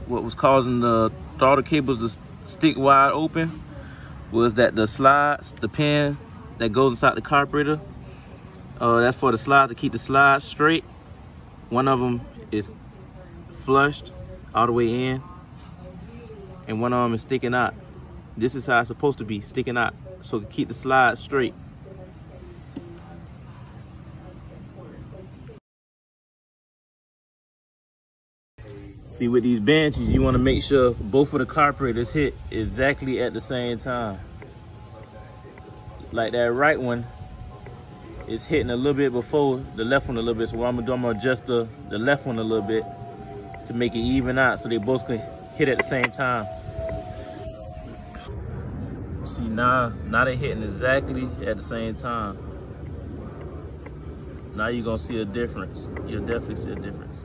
what was causing the throttle cables to stick wide open was that the slides, the pin that goes inside the carburetor, that's for the slides to keep the slides straight. One of them is flushed all the way in, and one of them is sticking out. This is how it's supposed to be, sticking out, so to keep the slides straight. See, with these Banshees, you want to make sure both of the carburetors hit exactly at the same time. Like that right one is hitting a little bit before the left one a little bit. So what I'm gonna do, I'm gonna adjust the left one a little bit to make it even out so they both can hit at the same time. See, now they're hitting exactly at the same time. Now you're gonna see a difference. You'll definitely see a difference.